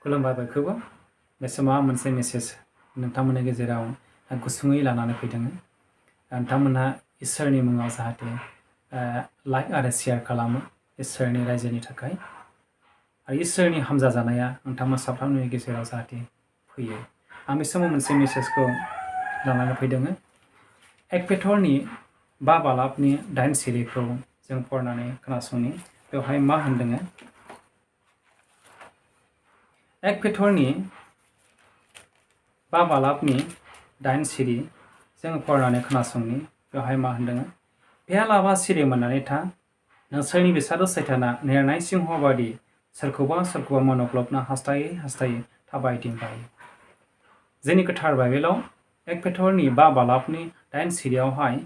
खुलुमबाय बयखौबो बे समाव मोनसे मेसेज नोंथांमोननि गेजेराव गुसुङै लानानै फैदों। नोंथांमोनहा इसोरनि मुङाव जाहाथे लाइक आरो शेयार खालामो इसोरनि रायजोनि थाखाय आरो इसोरनि हामजा जानाया नोंथांमोन साफ्रोमनि गेजेराव जाहाथे फैयो। आं बे समाव मोनसे मेसेजखौ लानानै फैदों। एक पेटरनि 5 बालाबनि 8 सिरिखौ जों फरायनानै खोनासंनि। बेवहाय मा होनदों? एक पेटरनि 5 बालाबनि 8 सिरि जों फरायनानै खोनासंनि। बेवहाय मा होनदों? बेहालाबा सिरि मोननानै था, नोंसोरनि बिसाद सैताना नेरनाय सिंह बादि सोरखौबा मनग्लबनो हास्थायै थाबायदिंबाय। जोंनि गोथार बाइबेलाव एक पेटरनि 5 बालाबनि 8 सिरियावहाय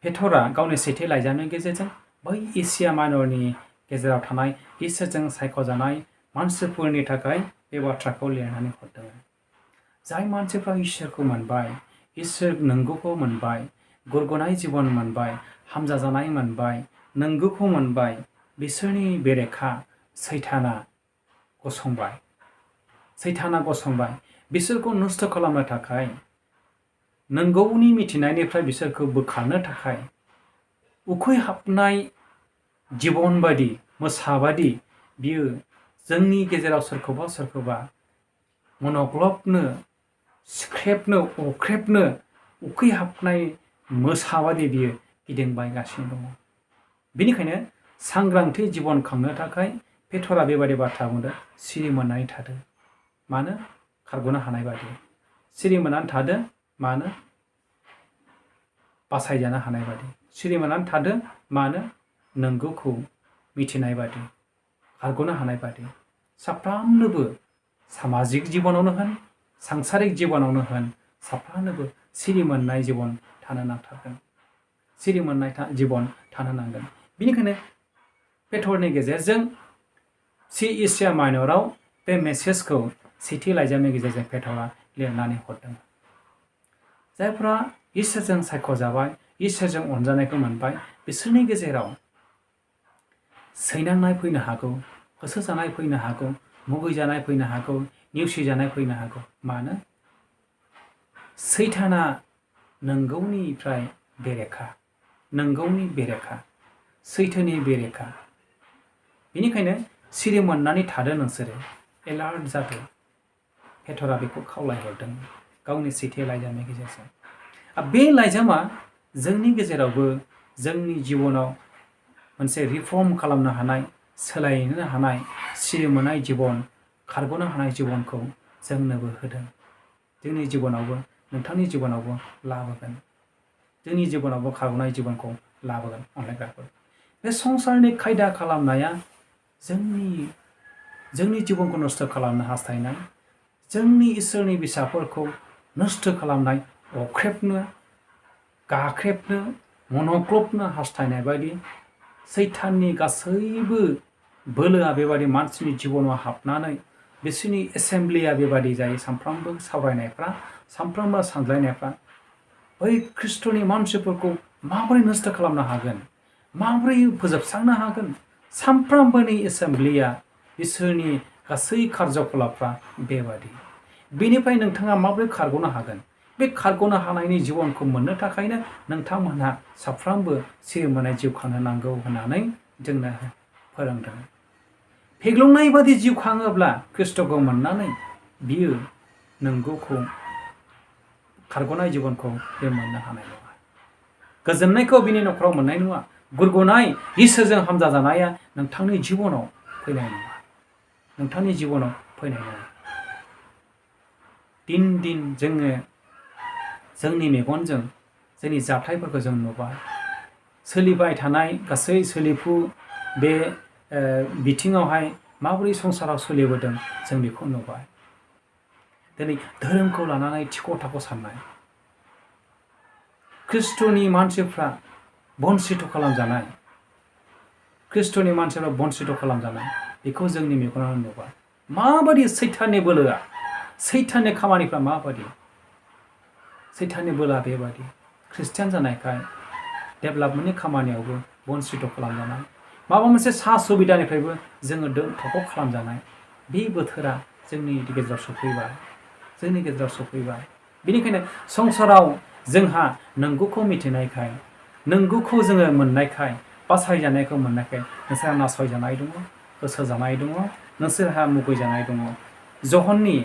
पेटरा गावनि सेथि लाइजामनि गेजेरजों बै एसिया माइनरनि गेजेराव थानाय इसोरजों सायख'जानाय मानसिफोरनि थाखाय बे बाथ्राखौ लिरनानै हरदों। जाय मानसिफ्रा इसोरखौ मोनबाय, इसोर नंगौखौ मोनबाय, गुरग'नाय जिबन मोनबाय, हामजा जानाय मोनबाय, नंगौखौ मोनबाय, बिसोरनि बेरेखा सैताना गसंबाय। बिसोरखौ नस्थ' खालामनो थाखाय, नंगौनि मिथिनायनिफ्राय बिसोरखौ बोखारनो थाखाय उखैहाबनाय जिबन बादि, मोसा बादि बियो जोंनि गेजेराव सोरखौबा मनग्लबनो, सिख्रेबनो, अख्रेबनो उखैहाबनाय मोसा बादि बियो गिदिंबायगासिनो दङ। बेनिखायनो सांग्रांथि जिबन खांनो थाखाय पेटरा बेबादि बाथ्रा बुंदों, सिरि मोननानै थादो। मानो? खारग'नो हानाय बादि। सिरि मोननानै थादो। मानो? बासायजानो हानाय बादि। सिरि मोननानै थादो। मानो? नंगौखौ मिथिनाय बादि, खारग'नो हानाय बादि। साफ्रोमनोबो सामाजिक जिबनावनो होन, सांसारिक जिबनावनो होन, साफ्रोमनोबो सिरि मोननाय जिबन थानो नांथारगोन। सिरि मोननाय जिबन थानो नांगोन। बेनिखायनो पेटरनि गेजेरजों एसिया माइनराव बे मेसेजखौ सेथि लाइजामनि गेजेरजों पेटरा लिरनानै हरदों। जायफ्रा इसोरजों सायख'जाबाय, इसोरजों अनजानायखौ मोनबाय, बिसोरनि गेजेराव सैनांनाय फैनो हागौ, होसोजानाय फैनो हागौ, मुगैजानाय फैनो हागौ, नेवसिजानाय फैनो हागौ। मानो? सैताना नंगौनिफ्राय बेरेखा, नंगौनि बेरेखा, सैथोनि बेरेखा। बेनिखायनो सिरि मोननानै थादो नोंसोरो, एलार्ट जादो। पेटरा बेखौ खावलायहरदों गावनि सेथि लाइजामनि गेजेरजों। बे लाइजामा जोंनि गेजेरावबो जोंनि जिबनाव मोनसे रिफर्म खालामनो हानाय, सोलायनो हानाय, सिरि मोननाय जिबन, खारग'नो हानाय जिबनखौ जोंनोबो होदों। जोंनि जिबनावबो, नोंथांनि जिबनावबो लाबोगोन। जोंनि जिबनावबो खारग'नाय जिबनखौ लाबोगोन अनलायग्राफोर। बे संसारनि खायदा खालामनाया जोंनि जिबनखौ नस्थ' खालामनो हास्थायनाय, जोंनि इसोरनि फिसाफोरखौ नस्थ' खालामनाय, अख्रेबनो, गाख्रेबनो, मनग्लबनो हास्थायनाय बायदि सैताननि गासैबो बोलोआ बेबादि मानसिनि जिबनाव हाबनानै बिसोरनि एसेम्ब्लिया बेबादि जायो। सानफ्रामबो सावरायनायफ्रा, सानफ्रामबो सानज्लायनायफ्रा बै ख्रिस्ट'नि मानसिफोरखौ माबोरै नस्थ' खालामनो हागोन, माबोरै फोजोबस्रांनो हागोन। सानफ्रामबोनि एसेम्ब्लिया, इसोरनि गासै कार्जकलापफ्रा बेबादि। बेनिफ्राय नोंथाङा माबोरै खारग'नो हागोन? बे खारग'नो हानायनि जिबनखौ मोननो थाखायनो नोंथांमोनहा साफ्रोमबो सिरि मोननाय जिउ खांनो नांगौ होननानै जोंनो फोरोंदों। फेग्लुंनाय बादि जिउ खाङोब्ला ख्रिस्ट'खौ मोननानै बियो नंगौखौ, खारग'नाय जिबनखौ बे मोननो हानाय नङा। गोजोननायखौ बिनि न'खराव मोननाय नङा। गुरग'नाय, इसोरजों हामजा जानाया नोंथांनि जिबनाव फैनाय नङा। नोंथांनि जिबनाव फैनाय नङा। दिन जोङो जोंनि मेगनजों जोंनि जाथायफोरखौ जों नुबाय। सोलिबाय थानाय गासै सोलिफु बे बिथिङावहाय माबोरै संसाराव सोलिबोदों जों बेखौ नुबाय। दिनै धोरोमखौ लानानै थिख' थाख' साननाय, ख्रिस्ट'नि मानसिफ्रा बन्सित खालामजानाय, ख्रिस्ट'नि मानसिफ्रा बन्सित खालामजानाय, बेखौ जोंनि मेगनाव नुबाय। माबादि सैताननि बोलोआ, सैताननि खामानिफ्रा माबादि? सैताननि बोलोआ बेबादि ख्रिस्टियान जानायखाय डेभेलपमेन्टनि खामानियावबो बन्सित खालामजानाय, माबा मोनसे सा सुबिदानिफ्रायबो जोङो थख' खालामजानाय, बे बोथोरा जोंनि गेजेराव सफैबाय बेनिखायनो संसाराव जोंहा नंगौखौ मिथिनायखाय नंगौखौ जोङो मोननायखाय बासायजानायखौ मोननायखाय नोंसोरहा नासयजानाय दङ होसोजानाय दङ नोंसोरहा मुगैजानाय दङ जहननि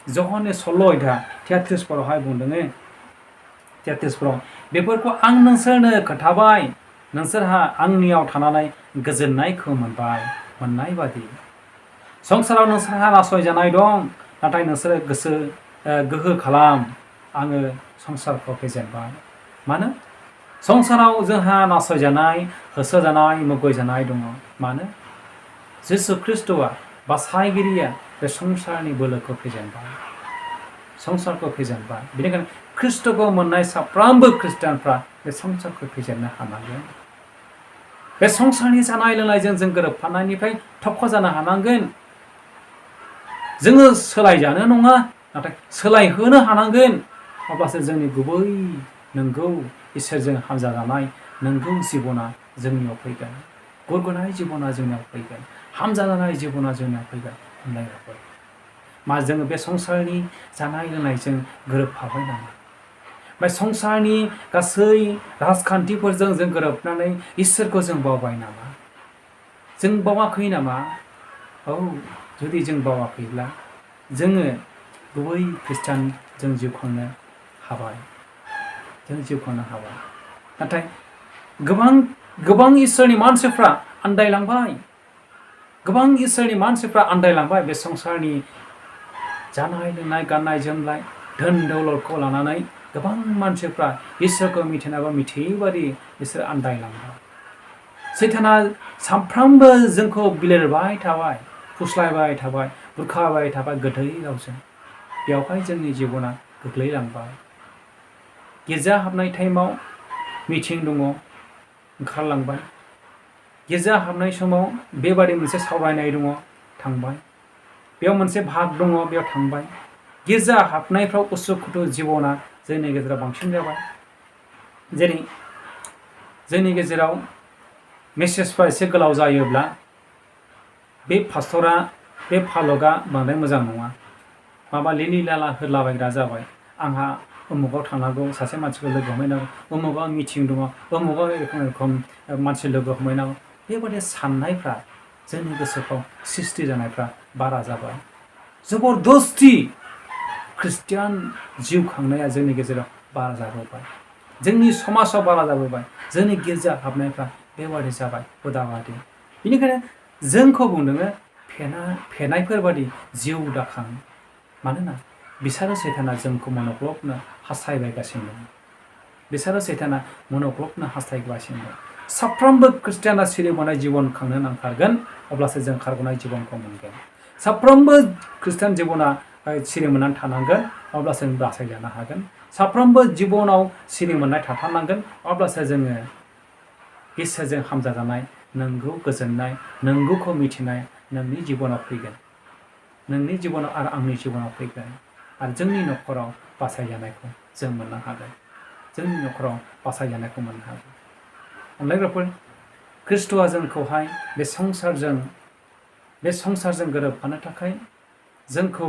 16:33 बुंदों 33 बेफोरखौ आं नोंसोरनो खोन्थाबाय नोंसोरहा आंनियाव थानानै गोजोननायखौ मोननाय बादि संसाराव नोंसोरहा नासयजानाय दं नाथाय नोंसोरो गोहो खालाम आङो संसारखौ फेजेनबाय मानो संसाराव जोंहा नासयजानाय होसोजानाय मुगैजानाय दङ मानो जिसु ख्रिस्ट'आ बासायगिरिया बे संसारनि बोलोखौ संसारखौ फेजेनबाय बेनिखायनो ख्रिस्ट'खौ मोननाय साफ्रोमबो ख्रिस्टियानफ्रा बे संसारखौ फेजेननो हानांगोन बे संसारनि जानाय लोंनायजों जों गोरोबफानायनिफ्राय थख' जानो हानांगोन जोङो सोलायजानो नङा नाथाय सोलायहोनो हानांगोन अब्लासो जोंनि गुबै नंगौ इसोरजों हामजाजानाय नंगौ जिबना जोंनियाव फैगोन गुरगुनाय जिबना जोंनियाव फैगोन हामजाजानाय जिबना जोंनियाव फैगोन मा जोङो बे संसारनि जानाय लोंनायजों गोरोबफाबाय नामा बे संसारनि गासै राजखान्थिफोरजों जों गोरोबनानै इसोरखौ जों बावबाय नामा जों बावाखै नामा औ जुदि जों बावाखैब्ला जोङो गुबै ख्रिस्टान जों जिउ खांनो हाबाय नाथाय गोबां इसोरनि मानसिफ्रा आन्दायलांबाय बे संसारनि जानाय लोंनाय गाननाय जोमनाय धोन दौलतखौ लानानै गोबां मानसिफ्रा इसोरखौ मिथियै बादि बिसोर आन्दायलांबाय सैताना सानफ्रामबो जोंखौ बिलिरबाय थाबाय फुस्लायबाय थाबाय बुरखाबाय थाबाय गोदै रावजों बेवहाय जोंनि जिबना गोग्लैलांबाय गिर्जा हाबनाय टाइमाव मिटिं दङ ओंखारलांबाय गिर्जा हाबनाय समाव बेबादि मोनसे सावरायनाय दङ थांबाय बेयाव मोनसे भाग दङ बेयाव थांबाय गिर्जा हाबनायफ्राव उसुखुथु जिबना जोंनि गेजेराव बांसिन जाबाय जेरै जोंनि गेजेराव मेसेजफ्रा एसे गोलाव जायोब्ला बे पास्टरा बे फालकआ बांद्राय मोजां नङा माबा लिलि लाला होलाबायग्रा जाबाय आंहा उमुगाव थांनांगौ सासे मानसिखौ लोगो हमहैनांगौ उमुगाव मिटिं दङ उमुगाव रोखोम मानसि लोगो हमहैनांगौ बेबादि साननायफ्रा जोंनि गोसोफ्राव सृष्टि जानायफ्रा बारा जाबाय जबरदस्ति ख्रिस्टियान जिउ खांनाया जोंनि गेजेराव बारा जाबोबाय जोंनि समाजाव बारा जाबोबाय जोंनि गिर्जा हाबनायफ्रा बेबादि जाबाय हुदाबादि बेनिखायनो जोंखौ बुंदों फेनायफोर बादि जिउ दाखां मानोना बिसोरो सैताना जोंखौ मनग्लबनो हास्थायगासिनो दं साफ्रोमबो ख्रिस्टियाना सिरिमोनाय जिबन खांनो नांथारगोन अब्लासो जों खारग'नाय जिबनखौ मोनगोन साफ्रोमबो ख्रिस्टियान जिबना सिरिमोननानै थानांगोन अब्लासो जों बासायजानो हागोन साफ्रोमबो जिबनाव सिरिमोननाय थाथारनांगोन अब्लासो जोङो इसोरजों हामजाजानाय नंगौ गोजोननाय नंगौखौ मिथिनाय नोंनि जिबनाव फैगोन नोंनि जिबनाव आरो आंनि जिबनाव फैगोन आरो जोंनि न'खराव बासायजानायखौ जों मोननो हागोन अनलायग्राफोर ख्रिस्ट'आ जोंखौहाय बे संसारजों गोरोबफानो थाखाय जोंखौ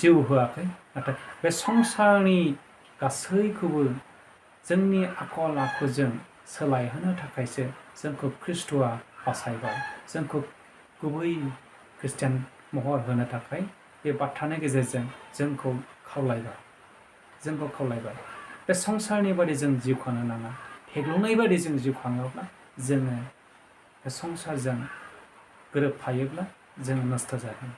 जिउ होआखै नाथाय बे संसारनि गासैखौबो जोंनि आखल आखुजों सोलायहोनो थाखायसो जोंखौ ख्रिस्ट'आ बासायबाय जोंखौ गुबै ख्रिस्टियान महर होनो थाखाय बे बाथ्रानि गेजेरजों जोंखौ खावलायबाय बे संसारनि बादि जों जिउ खांनो नाङा हेग्लुंनाय बादि जों जिउ खाङोब्ला जोङो बे संसारजों गोरोबफायोब्ला जोङो नस्थ' जागोन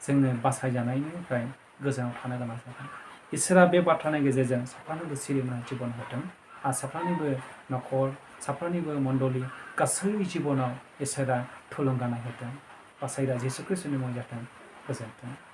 जोङो बासायजानायनिफ्राय गोजानाव थानो गोनां जागोन इसोरा बे बाथ्रानि गेजेरजों साफ्रोमनोबो सिरिमोननाय जिबन होदों आरो साफ्रोमनिबो न'खर साफ्रोमनिबो मण्डलि गासै जिबनाव इसोरा थुलुंगानाय होदों बासायग्रा जिसु ख्रिस्ट'नि मुङाव जाथों गोजोन्थों।